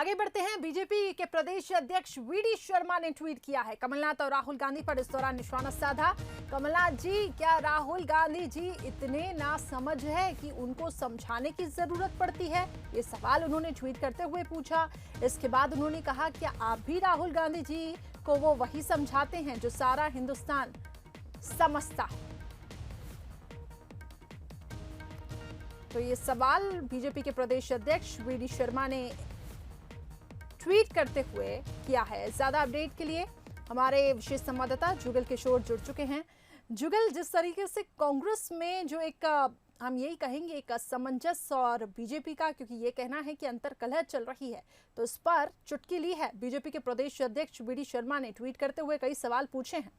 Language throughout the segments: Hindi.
आगे बढ़ते हैं। बीजेपी के प्रदेश अध्यक्ष वीडी शर्मा ने ट्वीट किया है कमलनाथ और राहुल गांधी पर इस दौरान निशाना साधा। कमलनाथ जी, क्या राहुल गांधी जी इतने नासमझ है कि उनको समझाने की जरूरत पड़ती है? ये सवाल उन्होंने ट्वीट करते हुए पूछा। इसके बाद उन्होंने कहा, क्या आप भी राहुल गांधी जी को वो वही समझाते हैं जो सारा हिंदुस्तान समझता है? तो ये सवाल बीजेपी के प्रदेश अध्यक्ष वीडी शर्मा ने ट्वीट करते हुए किया है। ज्यादा अपडेट के लिए हमारे विशेष संवाददाता जुगल किशोर जुड़ चुके हैं। जुगल, जिस तरीके से कांग्रेस में जो एक हम यही कहेंगे एक असमंजस और बीजेपी का, क्योंकि ये कहना है कि अंतर्कलह चल रही है, तो इस पर चुटकी ली है बीजेपी के प्रदेश अध्यक्ष वीडी शर्मा ने ट्वीट करते हुए कई सवाल पूछे हैं।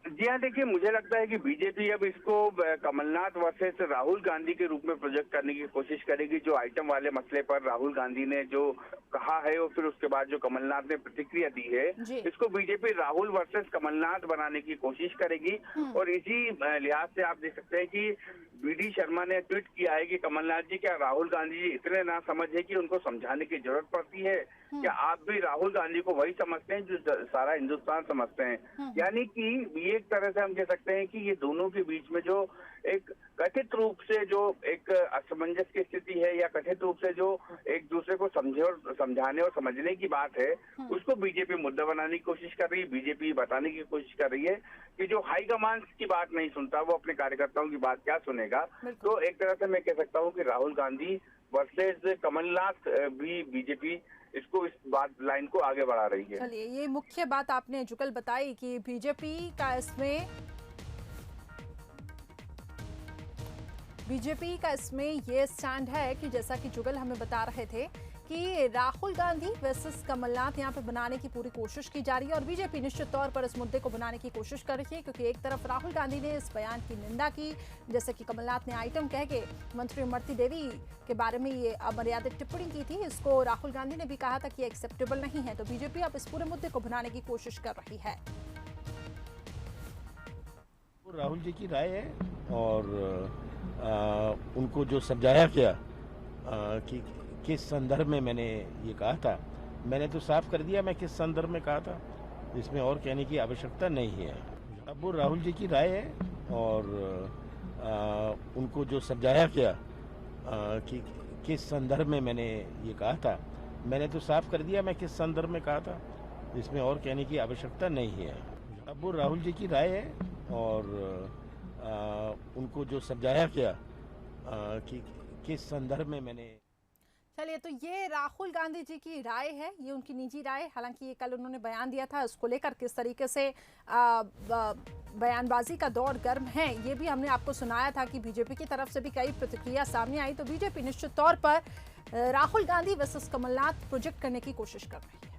जी हाँ, देखिए, मुझे लगता है कि बीजेपी अब इसको कमलनाथ वर्सेस राहुल गांधी के रूप में प्रोजेक्ट करने की कोशिश करेगी। जो आइटम वाले मसले पर राहुल गांधी ने जो कहा है और फिर उसके बाद जो कमलनाथ ने प्रतिक्रिया दी है, इसको बीजेपी राहुल वर्सेस कमलनाथ बनाने की कोशिश करेगी। और इसी लिहाज से आप देख सकते हैं कि वीडी शर्मा ने ट्वीट किया है कि कमलनाथ जी, क्या राहुल गांधी जी इतने ना समझ है कि उनको समझाने की जरूरत पड़ती है? क्या आप भी राहुल गांधी को वही समझते हैं जो सारा हिंदुस्तान समझते हैं? यानी कि ये एक तरह से हम कह सकते हैं कि ये दोनों के बीच में जो एक कथित रूप से जो एक असमंजस की स्थिति है या कथित रूप से जो एक दूसरे को समझाने और समझने की बात है, उसको बीजेपी मुद्दा बनाने की कोशिश कर रही है। बीजेपी बताने की कोशिश कर रही है कि जो हाईकमान की बात नहीं सुनता वो अपने कार्यकर्ताओं की बात क्या सुनेगा। तो एक तरह से मैं कह सकता हूँ कि राहुल गांधी वर्सेस कमलनाथ भी बीजेपी इसको इस बात लाइन को आगे बढ़ा रही है। चलिए, ये मुख्य बात आपने जुगल बताई कि बीजेपी का इसमें ये स्टैंड है कि जैसा कि जुगल हमें बता रहे थे कि राहुल गांधी वर्सेस कमलनाथ यहाँ पे बनाने की पूरी कोशिश की जा रही है और बीजेपी निश्चित तौर पर इस मुद्दे को बनाने की कोशिश कर रही है, क्योंकि एक तरफ राहुल गांधी ने इस बयान की निंदा की, जैसे कि कमलनाथ ने आइटम कह के मंत्री इमरती देवी के बारे में ये अमर्यादित टिप्पणी की थी, इसको राहुल गांधी ने भी कहा था कि एक्सेप्टेबल नहीं है। तो बीजेपी अब इस पूरे मुद्दे को बनाने की कोशिश कर रही है। राहुल जी की राय है और उनको जो समझाया गया कि किस संदर्भ में मैंने ये कहा था, मैंने तो साफ कर दिया मैं किस संदर्भ में कहा था, इसमें और कहने की आवश्यकता नहीं है। अब वो राहुल जी की राय है और उनको जो समझाया गया कि किस संदर्भ में मैंने ये कहा था, मैंने तो साफ कर दिया मैं किस संदर्भ में कहा था, इसमें और कहने की आवश्यकता नहीं है। अब वो राहुल जी की राय है और उनको जो समझाया गया कि किस संदर्भ में मैंने। चलिए, तो ये राहुल गांधी जी की राय है, ये उनकी निजी राय। हालांकि ये कल उन्होंने बयान दिया था, उसको लेकर किस तरीके से बयानबाजी का दौर गर्म है ये भी हमने आपको सुनाया था कि बीजेपी की तरफ से भी कई प्रतिक्रिया सामने आई। तो बीजेपी निश्चित तौर पर राहुल गांधी वर्सेस कमलनाथ प्रोजेक्ट करने की कोशिश कर रही है।